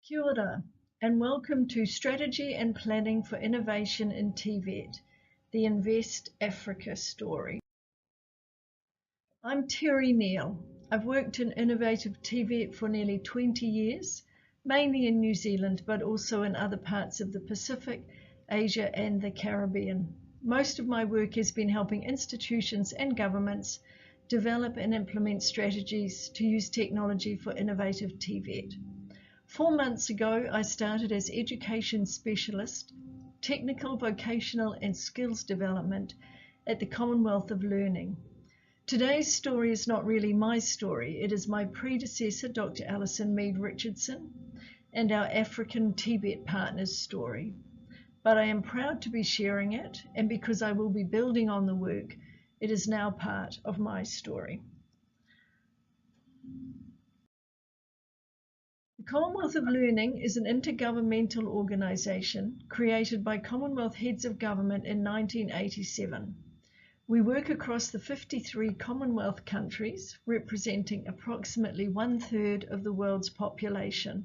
Kia ora, and welcome to Strategy and Planning for Innovation in TVET, the Invest Africa story. I'm Terry Neal. I've worked in innovative TVET for nearly 20 years, mainly in New Zealand, but also in other parts of the Pacific, Asia, and the Caribbean. Most of my work has been helping institutions and governments develop and implement strategies to use technology for innovative TVET. 4 months ago, I started as Education Specialist, Technical, Vocational and Skills Development at the Commonwealth of Learning. Today's story is not really my story. It is my predecessor, Dr. Alison Mead Richardson, and our African TVET partners' story. But I am proud to be sharing it, and because I will be building on the work, it is now part of my story. The Commonwealth of Learning is an intergovernmental organisation created by Commonwealth Heads of Government in 1987. We work across the 53 Commonwealth countries, representing approximately 1/3 of the world's population.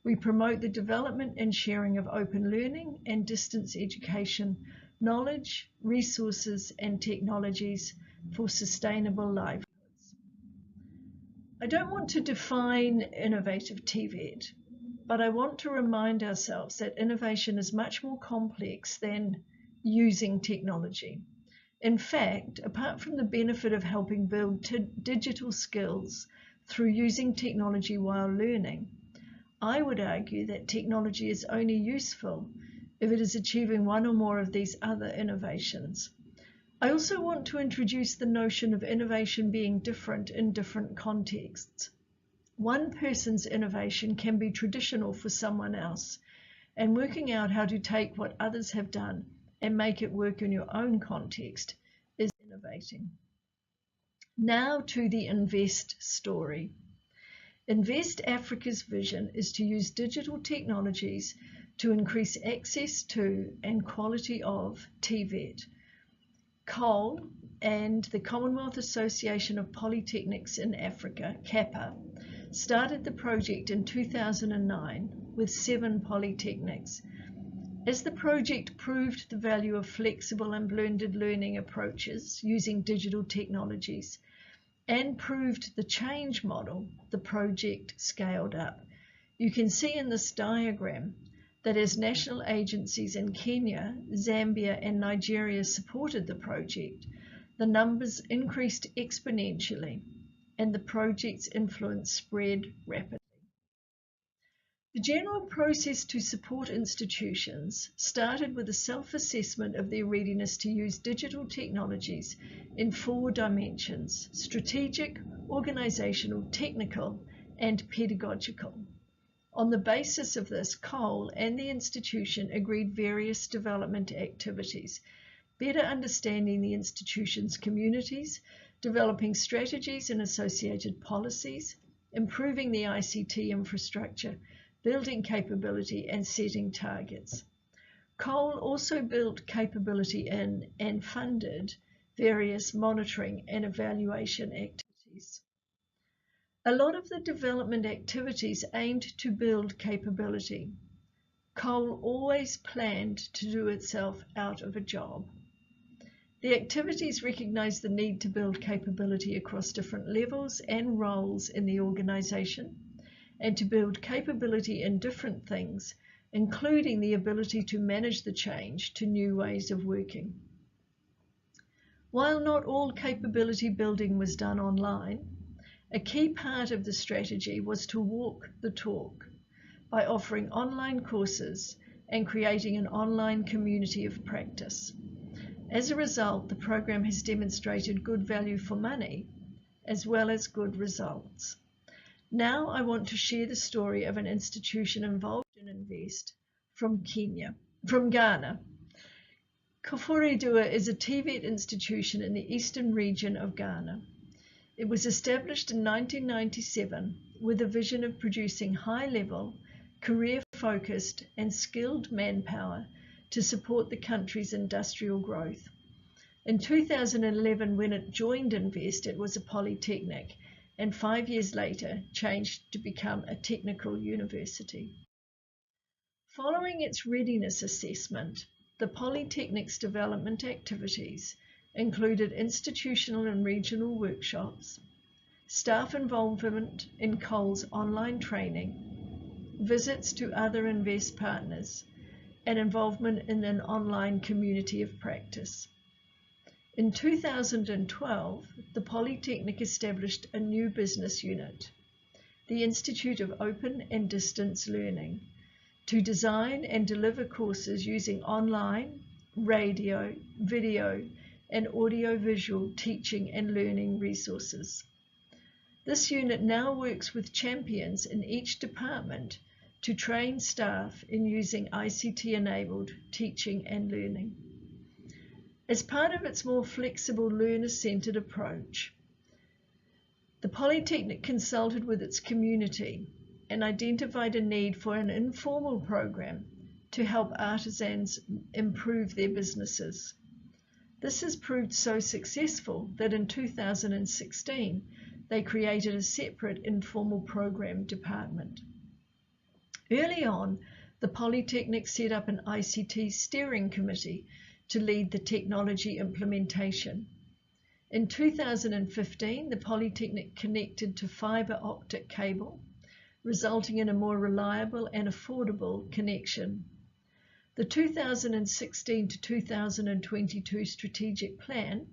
We promote the development and sharing of open learning and distance education, knowledge, resources and technologies for sustainable livelihoods. I don't want to define innovative TVET, but I want to remind ourselves that innovation is much more complex than using technology. In fact, apart from the benefit of helping build digital skills through using technology while learning, I would argue that technology is only useful if it is achieving one or more of these other innovations. I also want to introduce the notion of innovation being different in different contexts. One person's innovation can be traditional for someone else, and working out how to take what others have done and make it work in your own context is innovating. Now to the Invest story. Invest Africa's vision is to use digital technologies to increase access to and quality of TVET. COL and the Commonwealth Association of Polytechnics in Africa, CAPA, started the project in 2009 with 7 polytechnics. As the project proved the value of flexible and blended learning approaches using digital technologies and proved the change model, the project scaled up. You can see in this diagram that as national agencies in Kenya, Zambia and Nigeria supported the project, the numbers increased exponentially and the project's influence spread rapidly. The general process to support institutions started with a self-assessment of their readiness to use digital technologies in 4 dimensions: strategic, organisational, technical and pedagogical. On the basis of this, COL and the institution agreed various development activities, better understanding the institution's communities, developing strategies and associated policies, improving the ICT infrastructure, building capability and setting targets. COL also built capability in and funded various monitoring and evaluation activities. A lot of the development activities aimed to build capability. COL always planned to do itself out of a job. The activities recognise the need to build capability across different levels and roles in the organisation, and to build capability in different things, including the ability to manage the change to new ways of working. While not all capability building was done online, a key part of the strategy was to walk the talk by offering online courses and creating an online community of practice. As a result, the program has demonstrated good value for money as well as good results. Now I want to share the story of an institution involved in Invest from Ghana. Koforidua is a TVET institution in the eastern region of Ghana. It was established in 1997 with a vision of producing high-level, career-focused and skilled manpower to support the country's industrial growth. In 2011, when it joined Invest, it was a polytechnic, and 5 years later changed to become a technical university. Following its readiness assessment, the Polytechnic's development activities included institutional and regional workshops, staff involvement in COL's online training, visits to other Invest partners, and involvement in an online community of practice. In 2012, the Polytechnic established a new business unit, the Institute of Open and Distance Learning, to design and deliver courses using online, radio, video, and audio-visual teaching and learning resources. This unit now works with champions in each department to train staff in using ICT-enabled teaching and learning. As part of its more flexible learner-centered approach, the Polytechnic consulted with its community and identified a need for an informal program to help artisans improve their businesses. This has proved so successful that in 2016, they created a separate informal program department. Early on, the Polytechnic set up an ICT steering committee to lead the technology implementation. In 2015, the Polytechnic connected to fibre optic cable, resulting in a more reliable and affordable connection. The 2016 to 2022 strategic plan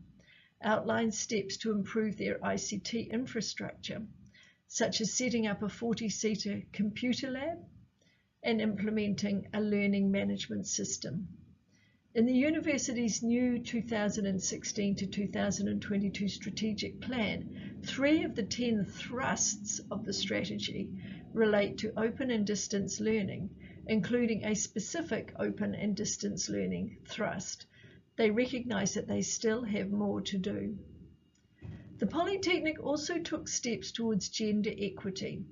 outlines steps to improve their ICT infrastructure, such as setting up a 40-seater computer lab and implementing a learning management system. In the university's new 2016 to 2022 strategic plan, 3 of the 10 thrusts of the strategy relate to open and distance learning, including a specific open and distance learning thrust. They recognise that they still have more to do. The Polytechnic also took steps towards gender equity.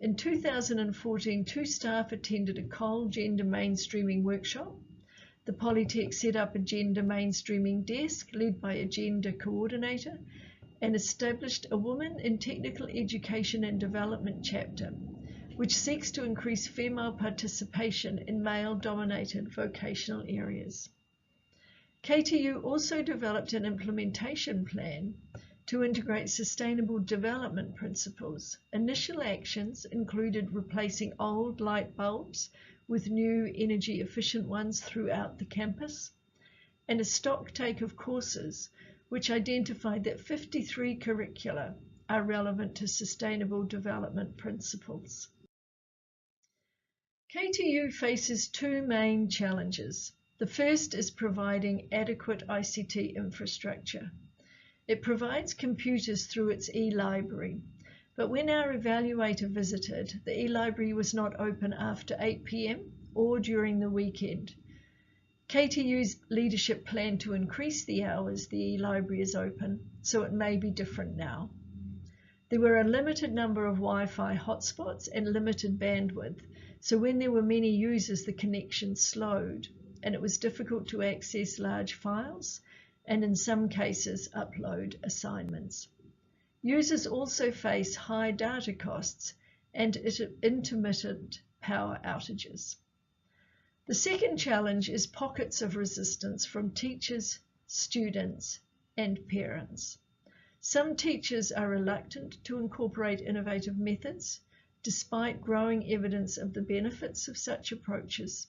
In 2014, 2 staff attended a COL gender mainstreaming workshop. The Polytech set up a gender mainstreaming desk led by a gender coordinator and established a Women in Technical Education and Development chapter, which seeks to increase female participation in male-dominated vocational areas. KTU also developed an implementation plan to integrate sustainable development principles. Initial actions included replacing old light bulbs with new energy-efficient ones throughout the campus, and a stock take of courses which identified that 53 curricula are relevant to sustainable development principles. KTU faces 2 main challenges. The first is providing adequate ICT infrastructure. It provides computers through its e-library, but when our evaluator visited, the e-library was not open after 8 p.m. or during the weekend. KTU's leadership planned to increase the hours the e-library is open, so it may be different now. There were a limited number of Wi-Fi hotspots and limited bandwidth, so when there were many users, the connection slowed, and it was difficult to access large files, and in some cases, upload assignments. Users also face high data costs and intermittent power outages. The second challenge is pockets of resistance from teachers, students, and parents. Some teachers are reluctant to incorporate innovative methods, despite growing evidence of the benefits of such approaches.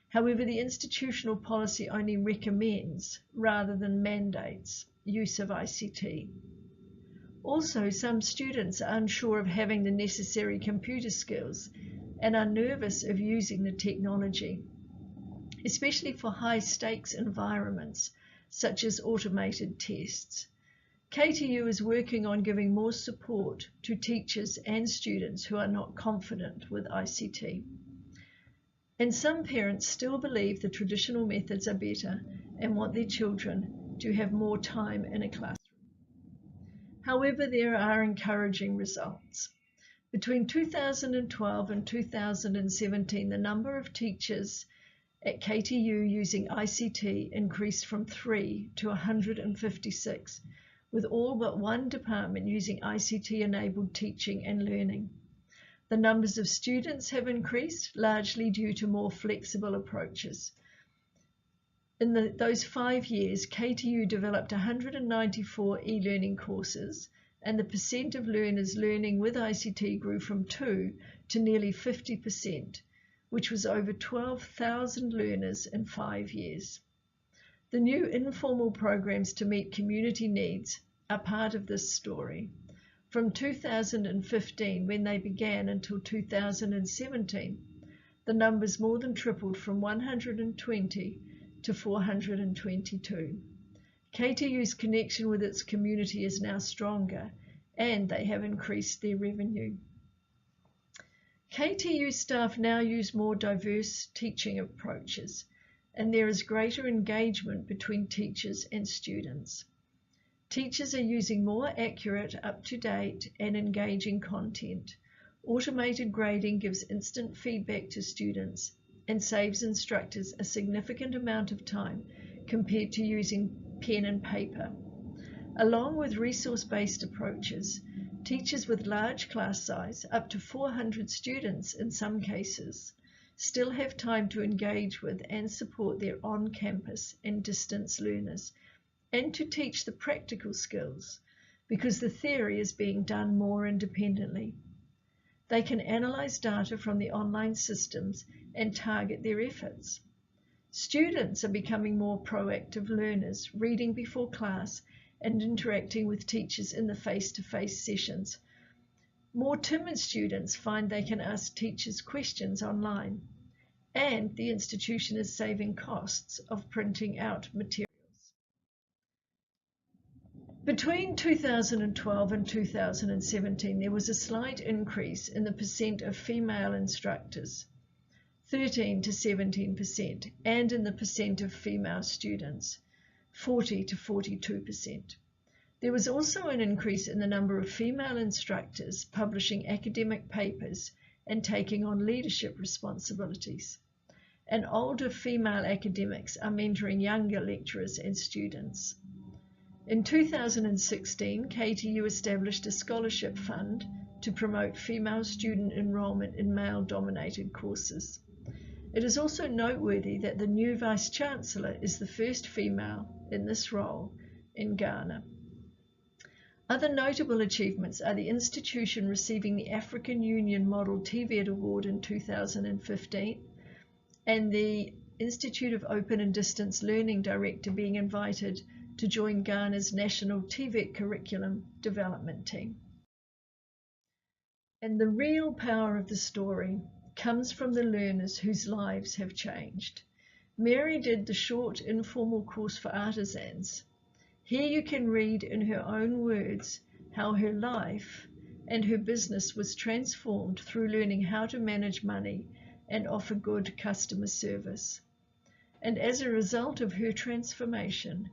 However, the institutional policy only recommends, rather than mandates, use of ICT. Also, some students are unsure of having the necessary computer skills and are nervous of using the technology, especially for high-stakes environments, such as automated tests. KTU is working on giving more support to teachers and students who are not confident with ICT. And some parents still believe the traditional methods are better and want their children to have more time in a classroom. However, there are encouraging results. Between 2012 and 2017, the number of teachers at KTU using ICT increased from 3 to 156, with all but one department using ICT-enabled teaching and learning. The numbers of students have increased, largely due to more flexible approaches. In those 5 years, KTU developed 194 e-learning courses, and the percent of learners learning with ICT grew from 2 to nearly 50%, which was over 12,000 learners in 5 years. The new informal programs to meet community needs are part of this story. From 2015, when they began, until 2017, the numbers more than tripled from 120 to 422. KTU's connection with its community is now stronger, and they have increased their revenue. KTU staff now use more diverse teaching approaches, and there is greater engagement between teachers and students. Teachers are using more accurate, up-to-date, and engaging content. Automated grading gives instant feedback to students and saves instructors a significant amount of time compared to using pen and paper. Along with resource-based approaches, teachers with large class size, up to 400 students in some cases, still have time to engage with and support their on-campus and distance learners, and to teach the practical skills, because the theory is being done more independently. They can analyze data from the online systems and target their efforts. Students are becoming more proactive learners, reading before class and interacting with teachers in the face-to-face sessions. More timid students find they can ask teachers questions online, and the institution is saving costs of printing out materials. Between 2012 and 2017, there was a slight increase in the percent of female instructors, 13 to 17%, and in the percent of female students, 40 to 42%. There was also an increase in the number of female instructors publishing academic papers and taking on leadership responsibilities. And older female academics are mentoring younger lecturers and students. In 2016, KTU established a scholarship fund to promote female student enrollment in male-dominated courses. It is also noteworthy that the new Vice-Chancellor is the first female in this role in Ghana. Other notable achievements are the institution receiving the African Union Model TVET Award in 2015, and the Institute of Open and Distance Learning Director being invited to join Ghana's national TVET curriculum development team. And the real power of the story comes from the learners whose lives have changed. Mary did the short informal course for artisans. Here you can read in her own words how her life and her business was transformed through learning how to manage money and offer good customer service. And as a result of her transformation,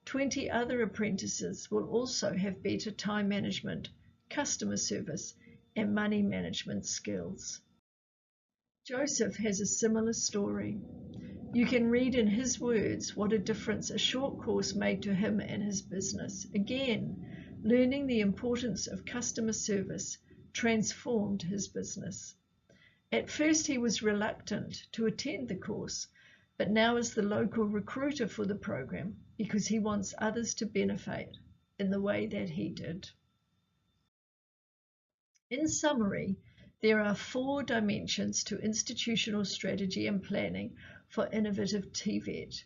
20 other apprentices will also have better time management, customer service, and money management skills. Joseph has a similar story. You can read in his words what a difference a short course made to him and his business. Again, learning the importance of customer service transformed his business. At first he was reluctant to attend the course, but now is the local recruiter for the program because he wants others to benefit in the way that he did. In summary, there are 4 dimensions to institutional strategy and planning for innovative TVET.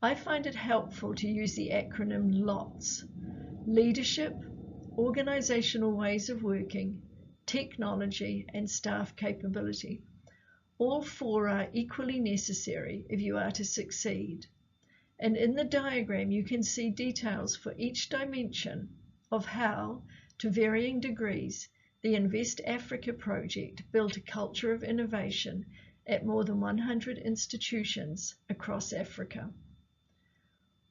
I find it helpful to use the acronym LOTS: leadership, organizational ways of working, technology, and staff capability. All 4 are equally necessary if you are to succeed. And in the diagram you can see details for each dimension of how, to varying degrees, the Invest Africa project built a culture of innovation at more than 100 institutions across Africa.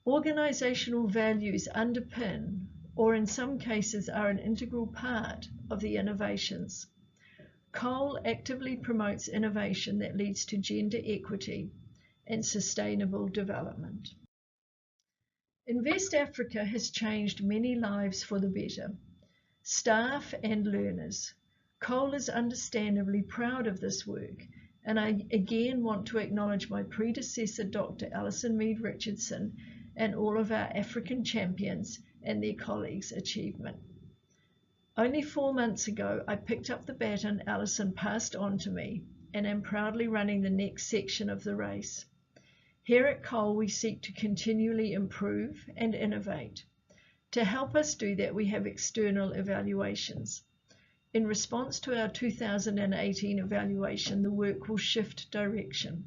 Organizational values underpin, or in some cases are an integral part of the innovations. COL actively promotes innovation that leads to gender equity and sustainable development. Invest Africa has changed many lives for the better, staff and learners. COL is understandably proud of this work, and I again want to acknowledge my predecessor, Dr. Alison Mead Richardson, and all of our African champions and their colleagues' achievement. Only 4 months ago, I picked up the baton Alison passed on to me, and am proudly running the next section of the race. Here at COL, we seek to continually improve and innovate. To help us do that, we have external evaluations. In response to our 2018 evaluation, the work will shift direction.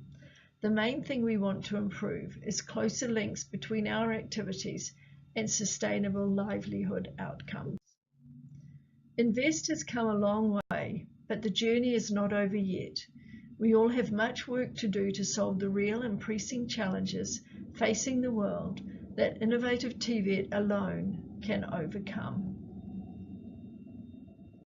The main thing we want to improve is closer links between our activities and sustainable livelihood outcomes. Invest has come a long way, but the journey is not over yet. We all have much work to do to solve the real and pressing challenges facing the world that innovative TVET alone can overcome.